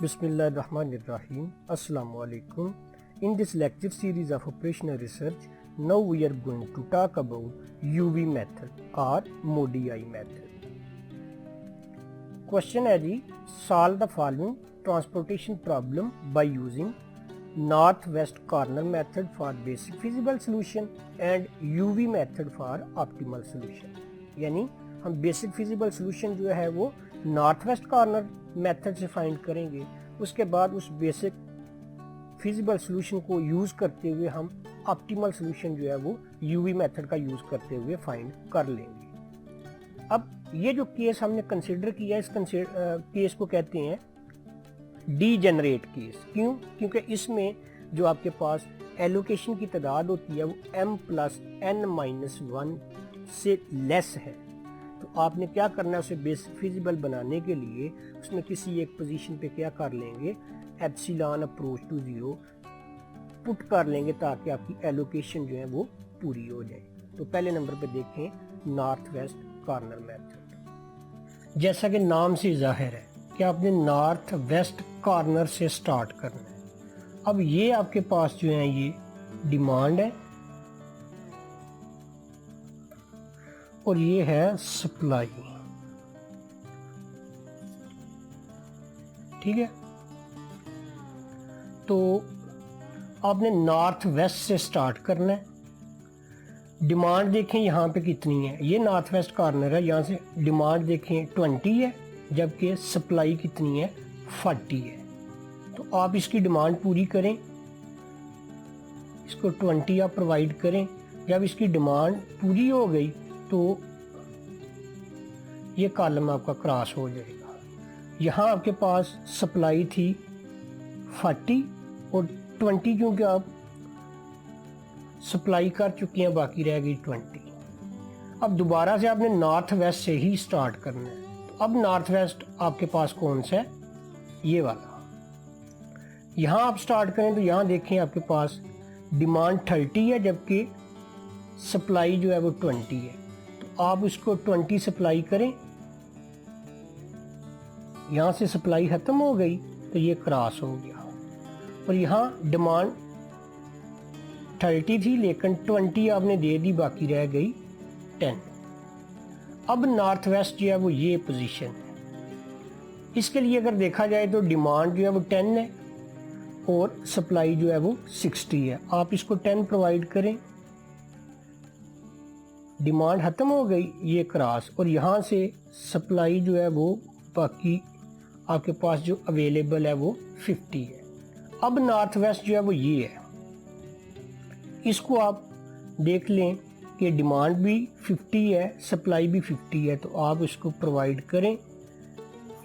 Bismillahirrahmanirrahim. Assalamu alaikum. In this lecture series of operational research, now we are going to talk about UV method or MODI method. Question है जी, solve the following transportation problem by using northwest corner method for basic feasible solution and UV method for optimal solution. यानी हम basic feasible solution जो है वो north west corner method से find करेंगे, उसके बाद उस बेसिक फिजिबल सोल्यूशन को यूज़ करते हुए हम ऑप्टिमल सोल्यूशन जो है वो यूवी मेथड का यूज़ करते हुए फाइंड कर लेंगे। अब ये जो केस हमने कंसिडर किया इस केस को कहते हैं डीजेनरेट केस। क्यों? क्योंकि इसमें जो आपके पास एलोकेशन की तादाद होती है वो m+n-1 से लेस है, तो आपने क्या करना है, उसे बेसिक फिजिबल बनाने के लिए उसमें किसी एक पोजीशन पे क्या कर लेंगे, एप्सिलॉन अप्रोच टू 0 पुट कर लेंगे ताकि आपकी एलोकेशन जो है वो पूरी हो जाए। तो पहले नंबर पे देखें नॉर्थ वेस्ट कॉर्नर मेथड। जैसा कि नाम से जाहिर है कि आपने नॉर्थ वेस्ट कॉर्नर से स्टार्ट करना है। अब ये आपके पास जो है ये डिमांड है और ये है सप्लाई, ठीक है। तो आपने नॉर्थ वेस्ट से स्टार्ट करना है। डिमांड देखें यहाँ पे कितनी है, ये नॉर्थ वेस्ट कॉर्नर है, यहाँ से डिमांड देखें 20 है जबकि सप्लाई कितनी है 40 है। तो आप इसकी डिमांड पूरी करें, इसको 20 आप प्रोवाइड करें। जब इसकी डिमांड पूरी हो गई तो ये कॉलम आपका क्रॉस हो जाएगा। यहाँ आपके पास सप्लाई थी 40 और 20 क्योंकि आप सप्लाई कर चुके हैं, बाकी रह गई 20। अब दोबारा से आपने नॉर्थ वेस्ट से ही स्टार्ट करना है। तो अब नॉर्थ वेस्ट आपके पास कौन सा है, ये वाला। यहाँ आप स्टार्ट करें तो यहाँ देखें आपके पास डिमांड 30 है जबकि सप्लाई जो है वो 20 है। तो आप उसको 20 सप्लाई करें, यहाँ से सप्लाई ख़त्म हो गई तो ये क्रॉस हो गया और यहाँ डिमांड 30 थी लेकिन 20 आपने दे दी, बाकी रह गई 10। अब नॉर्थ वेस्ट जो है वो ये पोजीशन है। इसके लिए अगर देखा जाए तो डिमांड जो है वो 10 है और सप्लाई जो है वो 60 है। आप इसको 10 प्रोवाइड करें, डिमांड ख़त्म हो गई, ये क्रॉस, और यहाँ से सप्लाई जो है वो बाकी आपके पास जो अवेलेबल है वो 50 है। अब नॉर्थ वेस्ट जो है वो ये है, इसको आप देख लें कि डिमांड भी 50 है, सप्लाई भी 50 है, तो आप इसको प्रोवाइड करें।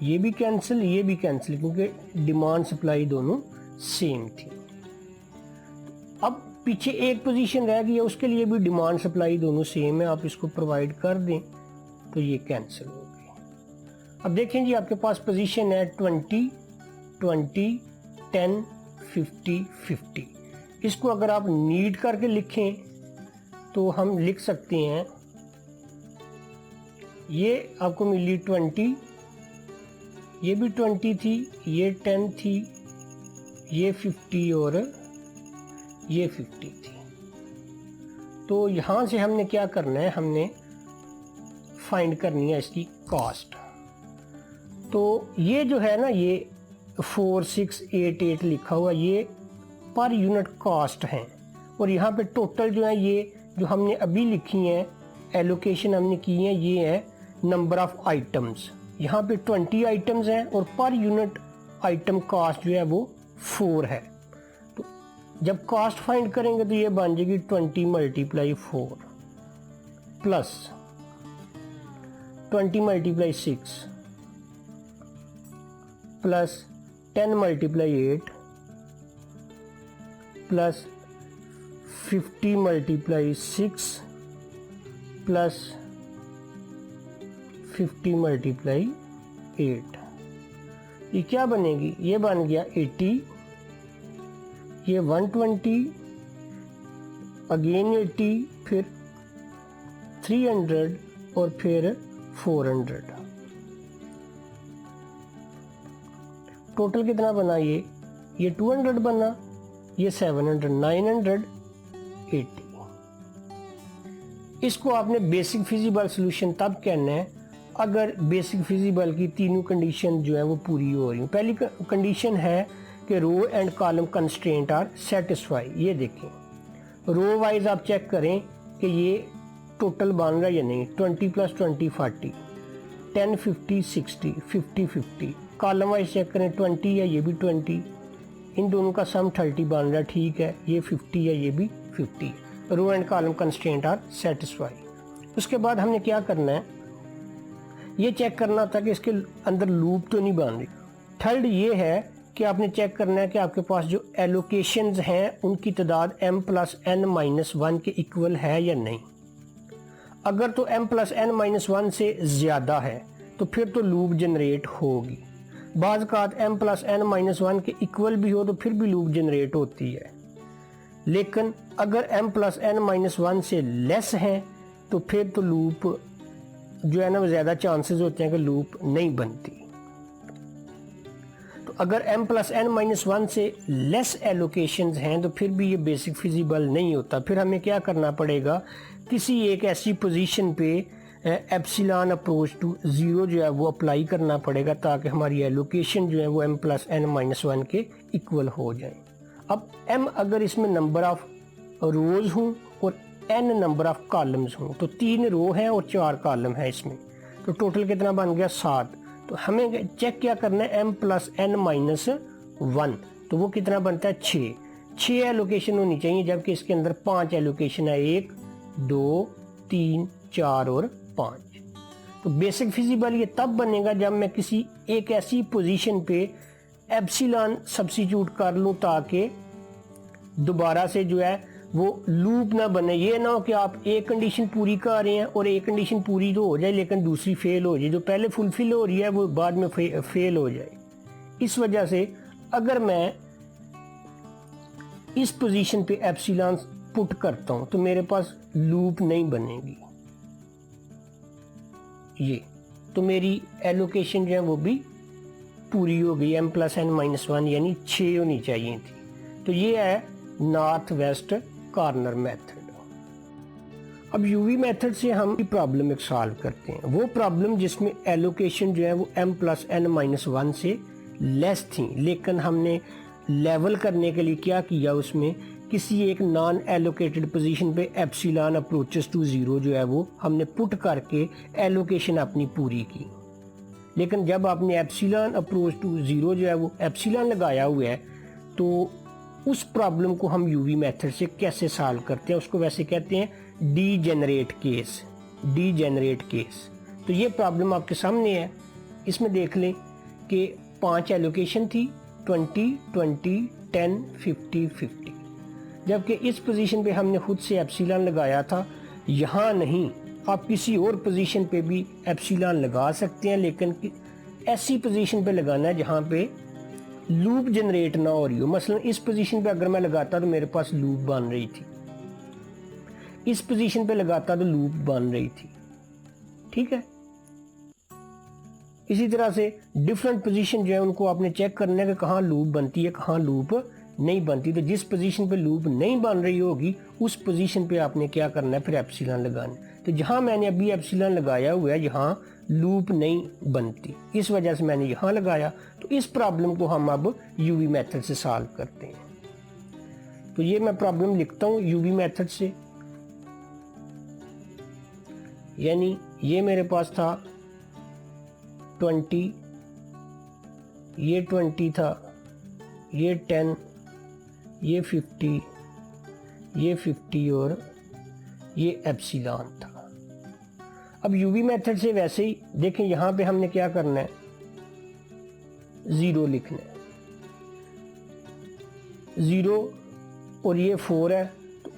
ये भी कैंसिल, ये भी कैंसिल, क्योंकि डिमांड सप्लाई दोनों सेम थी। अब पीछे एक पोजीशन रह गई है, उसके लिए भी डिमांड सप्लाई दोनों सेम है, आप इसको प्रोवाइड कर दें तो ये कैंसिल हो गई। अब देखें जी आपके पास पोजीशन है 20, 20, 10, 50, 50। इसको अगर आप नीड करके लिखें तो हम लिख सकते हैं, ये आपको मिली 20, ये भी 20 थी, ये 10 थी, ये 50 और ये 50 थी। तो यहाँ से हमने क्या करना है, हमने फाइंड करनी है इसकी कॉस्ट। तो ये जो है ना, ये 4688 लिखा हुआ, ये पर यूनिट कॉस्ट हैं। और यहाँ पे टोटल जो है ये जो हमने अभी लिखी हैं, एलोकेशन हमने की है, ये है नंबर ऑफ आइटम्स। यहाँ पे 20 आइटम्स हैं और पर यूनिट आइटम कॉस्ट जो है वो 4 है। तो जब कॉस्ट फाइंड करेंगे तो ये बन जाएगी 20 × 4 प्लस 20 × 6 प्लस 10 × 8 प्लस 50 × 6 प्लस 50 × 8। ये क्या बनेगी, ये बन गया 80, ये 120, अगेन 80, फिर 300 और फिर 400। टोटल कितना बना ये 200 बना, ये 700, 980। इसको आपने बेसिक फिजिबल सॉल्यूशन तब कहना है अगर बेसिक फिजिबल की तीनों कंडीशन जो है वो पूरी हो रही हो। पहली कंडीशन है कि row and column constraint are satisfy. ये देखें रो वाइज आप चेक करें कि ये टोटल बन रहा है या नहीं। 20 + 20 40, 10 50 60, 50 50। कॉलम वाइज चेक करें 20 है, ये भी 20, इन दोनों का सम 30 बन रहा है, ठीक है, ये 50 है, ये भी 50। Row and column constraint are satisfy. उसके बाद हमने क्या करना है, ये चेक करना था कि इसके अंदर लूप तो नहीं बन रही। थर्ड ये है कि आपने चेक करना है कि आपके पास जो एलोकेशंस हैं उनकी तादाद m + n-1 के इक्वल है या नहीं। अगर तो m + n-1 से ज़्यादा है तो फिर तो लूप जनरेट होगी। बाज़ औक़ात m + n-1 के इक्वल भी हो तो फिर भी लूप जनरेट होती है, लेकिन अगर m + n-1 से लेस हैं तो फिर तो लूप जो है ना वो ज़्यादा चांसेस होते हैं कि लूप नहीं बनती। तो अगर m + n-1 से लेस एलोकेशंस हैं तो फिर भी ये बेसिक फिजिबल नहीं होता। फिर हमें क्या करना पड़ेगा, किसी एक ऐसी पोजीशन पे एप्सिलॉन अप्रोच टू 0 जो है वो अप्लाई करना पड़ेगा ताकि हमारी एलोकेशन जो है वो m + n-1 के इक्वल हो जाए। अब m अगर इसमें नंबर ऑफ रोज हों और n नंबर ऑफ कॉलम्स हों, तो 3 रो हैं और 4 कॉलम है इसमें, तो टोटल कितना बन गया 7। तो हमें चेक क्या करना है m + n-1, तो वो कितना बनता है 6 एलोकेशन होनी चाहिए, जबकि इसके अंदर 5 एलोकेशन है, 1 2 3 4 और 5। तो बेसिक फिजिबल ये तब बनेगा जब मैं किसी एक ऐसी पोजीशन पे एप्सिलॉन सब्स्टिट्यूट कर लूँ ताकि दोबारा से जो है वो लूप ना बने। ये ना हो कि आप एक कंडीशन पूरी कर रहे हैं और एक कंडीशन पूरी तो हो जाए लेकिन दूसरी फेल हो जाए, जो पहले फुलफिल हो रही है वो बाद में फेल हो जाए। इस वजह से अगर मैं इस पोजीशन पे एप्सिलॉन पुट करता हूं तो मेरे पास लूप नहीं बनेगी। ये तो मेरी एलोकेशन जो है वो भी पूरी हो गई, m + n-1 यानी 6 होनी चाहिए थी। तो ये है नॉर्थ वेस्ट कॉर्नर मेथड। अब यूवी मेथड से हम प्रॉब्लम एक सॉल्व करते हैं, वो प्रॉब्लम जिसमें एलोकेशन जो है वो m + n-1 से लेस थी, लेकिन हमने लेवल करने के लिए क्या किया, उसमें किसी एक नॉन एलोकेटेड पोजीशन पे एप्सिलॉन अप्रोचेस टू 0 जो है वो हमने पुट करके एलोकेशन अपनी पूरी की। लेकिन जब आपने एप्सिलॉन अप्रोच टू 0 जो है वो एप्सिलॉन लगाया हुआ है तो उस प्रॉब्लम को हम यूवी मेथड से कैसे सॉल्व करते हैं, उसको वैसे कहते हैं डीजेनरेट केस। तो ये प्रॉब्लम आपके सामने है। इसमें देख लें कि 5 एलोकेशन थी, 20 20 10 50 50, जबकि इस पोजीशन पे हमने खुद से एप्सिलॉन लगाया था। यहाँ नहीं, आप किसी और पोजीशन पे भी एप्सिलॉन लगा सकते हैं, लेकिन ऐसी पोजीशन पे लगाना है जहाँ पे लूप जनरेट ना हो रही हो। मसलन इस पोजीशन पे अगर मैं लगाता तो मेरे पास लूप बन रही थी, इस पोजीशन पे लगाता तो लूप बन रही थी, ठीक है। इसी तरह से डिफरेंट पोजीशन जो है उनको आपने चेक करना है कि कहाँ लूप बनती है, कहाँ लूप नहीं बनती। तो जिस पोजीशन पे लूप नहीं बन रही होगी उस पोजीशन पे आपने क्या करना है, फिर एप्सिलॉन लगाना। तो जहाँ मैंने अभी एप्सिलॉन लगाया हुआ है यहाँ लूप नहीं बनती, इस वजह से मैंने यहाँ लगाया। तो इस प्रॉब्लम को हम अब यूवी मेथड से सॉल्व करते हैं। तो ये मैं प्रॉब्लम लिखता हूँ यूवी मेथड से, यानी ये मेरे पास था 20, ये 20 था, ये 10, ये 50, ये 50 और ये एप्सिलॉन था। अब यूवी मेथड से वैसे ही देखें, यहाँ पे हमने क्या करना है, 0 लिखना है, 0 और ये 4 है तो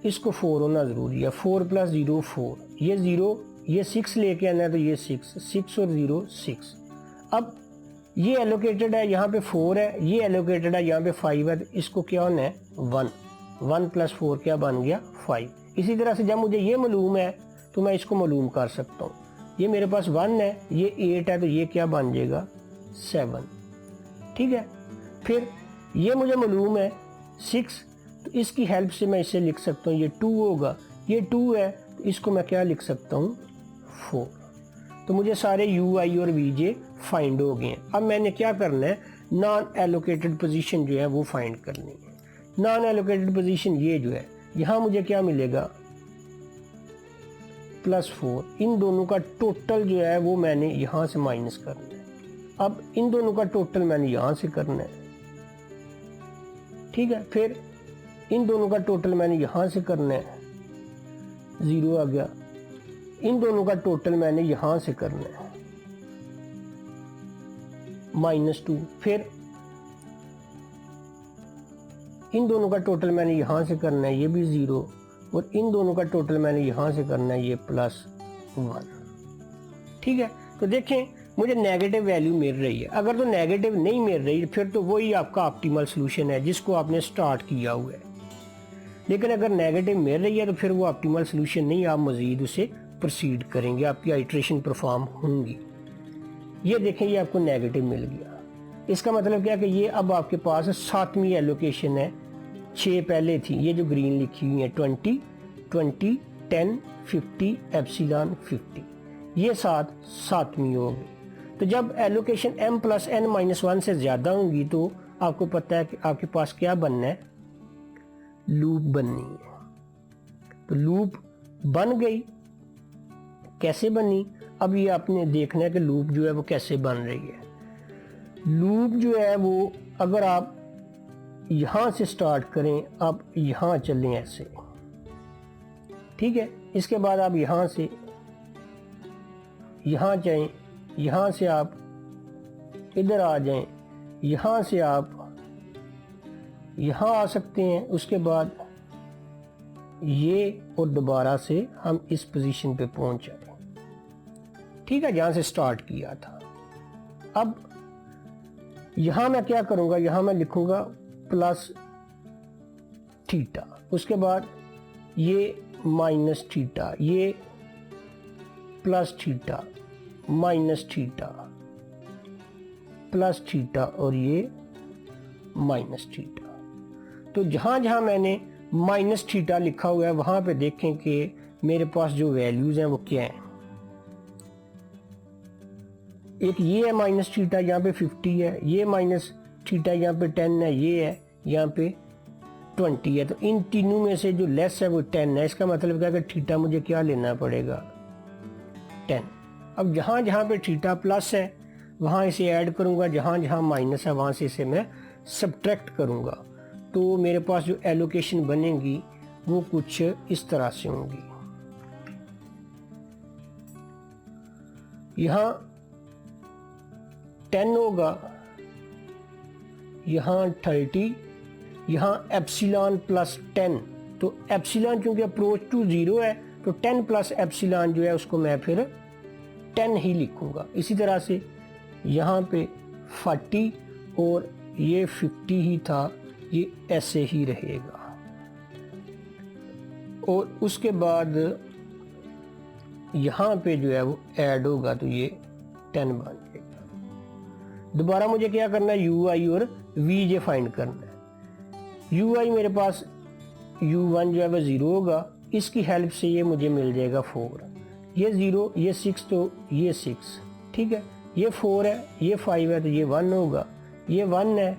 इसको 4 होना ज़रूरी है। 4 + 0 4, ये 0, ये 6 लेके आना है तो ये 6 और 0 6। अब ये एलोकेटेड है, यहाँ पे 4 है, ये एलोकेटेड है, यहाँ पे 5 है, तो इसको क्या होना है 1 + 4 क्या बन गया 5। इसी तरह से जब मुझे ये मालूम है तो मैं इसको मालूम कर सकता हूँ। ये मेरे पास 1 है, ये 8 है, तो ये क्या बन जाएगा 7। ठीक है। फिर ये मुझे मालूम है 6, तो इसकी हेल्प से मैं इसे लिख सकता हूँ, ये 2 होगा, ये 2 है तो इसको मैं क्या लिख सकता हूँ 4। तो मुझे सारे यू आई और वी जे फाइंड हो गए हैं। अब मैंने क्या करना है, नॉन एलोकेटेड पोजीशन जो है वो फाइंड करनी है। नॉन एलोकेटेड पोजीशन ये जो है, यहाँ मुझे क्या मिलेगा +4। इन दोनों का टोटल जो है वो मैंने यहाँ से माइनस करना है। अब इन दोनों का टोटल मैंने यहाँ से करना है, ठीक है। फिर इन दोनों का टोटल मैंने यहाँ से करना है, 0 आ गया। इन दोनों का टोटल मैंने यहाँ से करना है -2। फिर इन दोनों का टोटल मैंने यहाँ से करना है, ये भी 0, और इन दोनों का टोटल मैंने यहाँ से करना है, ये +1, ठीक है। तो देखें मुझे नेगेटिव वैल्यू मिल रही है। अगर तो नेगेटिव नहीं मिल रही फिर तो वही आपका ऑप्टिमल सोल्यूशन है जिसको आपने स्टार्ट किया हुआ है। लेकिन अगर नेगेटिव मिल रही है तो फिर वो ऑप्टिमल सोल्यूशन नहीं, आप मजीद उसे प्रोसीड करेंगे, आपकी आइट्रेशन परफॉर्म होंगी। ये देखें ये आपको नेगेटिव मिल गया, इसका मतलब क्या है कि ये अब आपके पास 7वीं एलोकेशन है। 6 पहले थी, ये जो ग्रीन लिखी हुई है 20, 20, 10, 50, एप्सिलॉन 50, ये 7वीं होगी। तो जब एलोकेशन m+n-1 से ज़्यादा होंगी तो आपको पता है कि आपके पास क्या बनना है, लूप बननी है। तो लूप बन गई, कैसे बनी, अब ये आपने देखना है कि लूप जो है वो कैसे बन रही है। लूप जो है वो अगर आप यहाँ से स्टार्ट करें, आप यहाँ चलें ऐसे, ठीक है। इसके बाद आप यहाँ से यहाँ जाएं, यहाँ से आप इधर आ जाएं, यहाँ से आप यहाँ आ सकते हैं। उसके बाद ये और दोबारा से हम इस पोजीशन पे पहुंच जाए, ठीक है, जहाँ से स्टार्ट किया था। अब यहाँ मैं क्या करूँगा, यहाँ मैं लिखूँगा +θ, उसके बाद ये -θ, ये +θ, -θ, +θ और ये -θ। तो जहाँ जहाँ मैंने -θ लिखा हुआ है वहाँ पे देखें कि मेरे पास जो वैल्यूज़ हैं वो क्या हैं। एक ये है -θ, यहाँ पे 50 है, ये -θ यहाँ पे 10 है, ये है यहाँ पे 20 है। तो इन तीनों में से जो लेस है वो 10 है। इसका मतलब क्या है कि थीटा मुझे क्या लेना पड़ेगा, 10। अब जहाँ जहाँ पे थीटा प्लस है वहाँ इसे ऐड करूँगा, जहाँ जहाँ माइनस है वहाँ से इसे मैं सब्ट्रैक्ट करूँगा। तो मेरे पास जो एलोकेशन बनेगी वो कुछ इस तरह से होंगी। यहाँ 10 होगा, यहाँ 30, यहाँ एप्सिलॉन +10। तो एप्सिलॉन चूंकि अप्रोच टू 0 है तो 10 + एप्सिलॉन जो है उसको मैं फिर 10 ही लिखूंगा। इसी तरह से यहाँ पे 40 और ये 50 ही था, ये ऐसे ही रहेगा। और उसके बाद यहाँ पे जो है वो ऐड होगा तो ये 10 बन जाएगा। दोबारा मुझे क्या करना है, यू आई और वी जे फाइंड करना है। यू आई मेरे पास u1 जो है वह 0 होगा, इसकी हेल्प से ये मुझे मिल जाएगा 4। ये 0, ये 6 तो ये 6, ठीक है। ये 4 है, ये 5 है तो ये 1 होगा, ये 1 है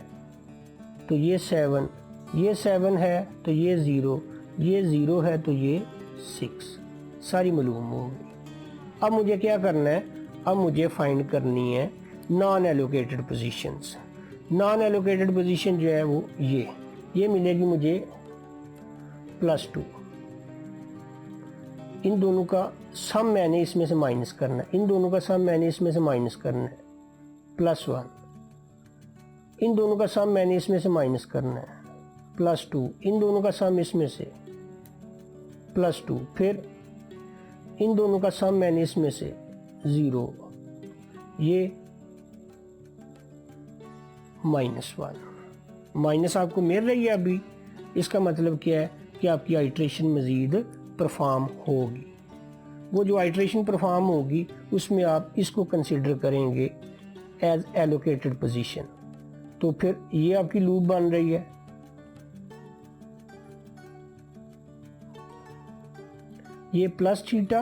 तो ये 7, ये 7 है तो ये 0, ये 0 है तो ये 6, सारी मालूम होगी। अब मुझे क्या करना है, अब मुझे फाइंड करनी है non allocated positions. Non allocated position जो है वो ये मिलेगी मुझे +2। इन दोनों का सम मैंने इसमें से माइनस करना है, इन दोनों का सम मैंने इसमें से माइनस करना है +1। इन दोनों का सम मैंने इसमें से माइनस करना है +2। इन दोनों का सम इसमें से +2। फिर इन दोनों का सम मैंने इसमें से 0, ये -1। माइनस आपको मिल रही है अभी, इसका मतलब क्या है कि आपकी आइट्रेशन मज़ीद परफॉर्म होगी। वो जो आइट्रेशन परफॉर्म होगी उसमें आप इसको कंसिडर करेंगे एज एलोकेटेड पोजीशन। तो फिर ये आपकी लूप बन रही है। ये plus theta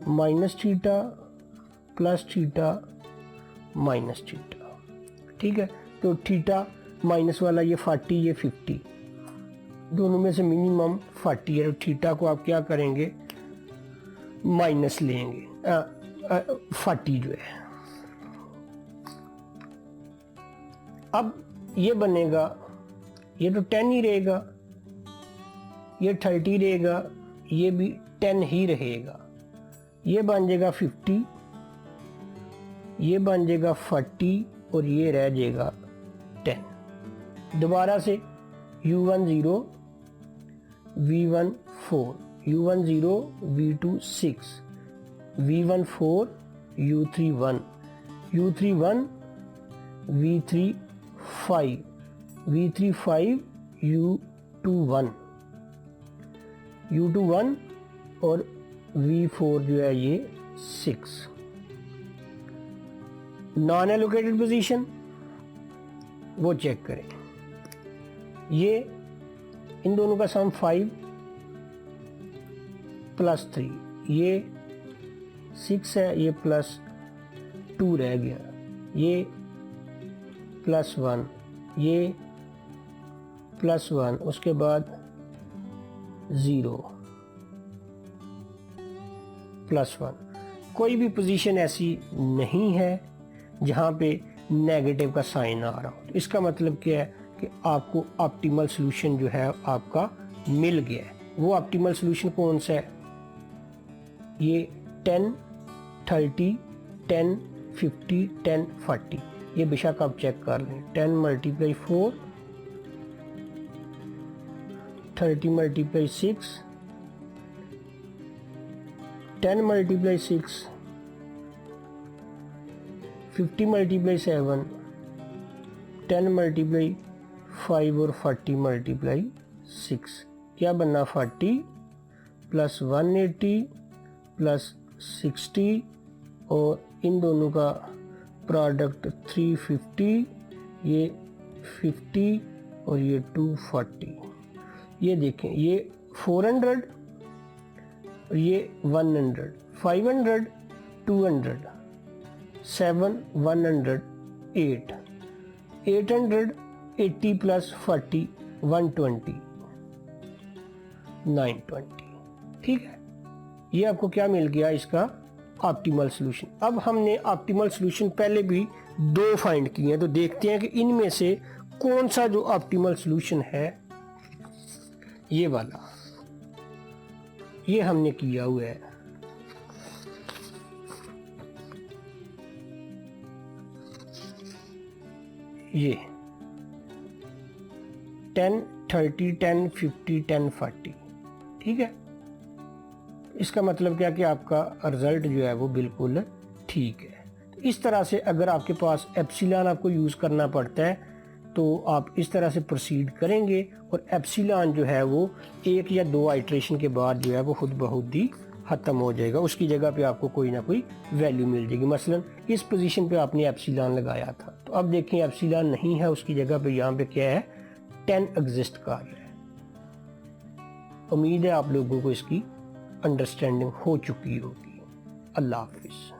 minus theta plus theta minus theta, ठीक है। तो थीटा माइनस वाला ये 40, ये 50, दोनों में से मिनिमम 40 है। तो थीटा को आप क्या करेंगे, माइनस लेंगे 40 जो है। अब ये बनेगा, ये तो 10 ही रहेगा, ये 30 रहेगा, ये भी 10 ही रहेगा। ये बन जाएगा 50, ये बन जाएगा 40 और ये रह जाएगा 10। दोबारा से U10 V1 4, U10 V2 6, V1 4 U3 1, U3 1 V3 5, V3 5 U2 1, U2 1 और V4 जो है ये 6। नॉन एलोकेटेड पोजीशन वो चेक करें। ये इन दोनों का सम 5 प्लस 3, ये 6 है, ये प्लस 2 रह गया, ये प्लस 1, ये प्लस 1, उसके बाद 0 प्लस 1। कोई भी पोजीशन ऐसी नहीं है जहाँ पे नेगेटिव का साइन आ रहा हो। तो इसका मतलब क्या है कि आपको ऑप्टिमल सॉल्यूशन जो है आपका मिल गया है। वो ऑप्टिमल सॉल्यूशन कौन सा है, ये 10 30 10 50 10 40, ये बेशक आप चेक कर लें। 10 × 4, 30 × 6, 10 × 6, 50 × 7, 10 × 5 और 40 × 6। क्या बनना, 40 प्लस 180 प्लस 60 और इन दोनों का प्रोडक्ट 350, ये 50 और ये 240। ये देखें, ये 400 और ये 100, 500 200, 7 108, 880 प्लस 40 120, 920, ठीक है। ये आपको क्या मिल गया, इसका ऑप्टिमल सॉल्यूशन। अब हमने ऑप्टिमल सॉल्यूशन पहले भी 2 फाइंड किए हैं, तो देखते हैं कि इनमें से कौन सा जो ऑप्टिमल सॉल्यूशन है, ये वाला, ये हमने किया हुआ है। ये 10 30 10 50 10 40, ठीक है। इसका मतलब क्या कि आपका रिजल्ट जो है वो बिल्कुल ठीक है। तो इस तरह से अगर आपके पास एप्सिलॉन आपको यूज़ करना पड़ता है तो आप इस तरह से प्रोसीड करेंगे और एप्सिलॉन जो है वो 1 या 2 आइट्रेशन के बाद जो है वो खुद ब खुद ही ख़त्म हो जाएगा। उसकी जगह पे आपको कोई ना कोई वैल्यू मिल जाएगी। मसलन इस पोजीशन पे आपने एप्सिलॉन लगाया था, तो अब देखें एप्सिलॉन नहीं है, उसकी जगह पे यहाँ पे क्या है, 10 एग्जिस्ट कर रहा है। उम्मीद है आप लोगों को इसकी अंडरस्टैंडिंग हो चुकी होगी। अल्लाह हाफिज़।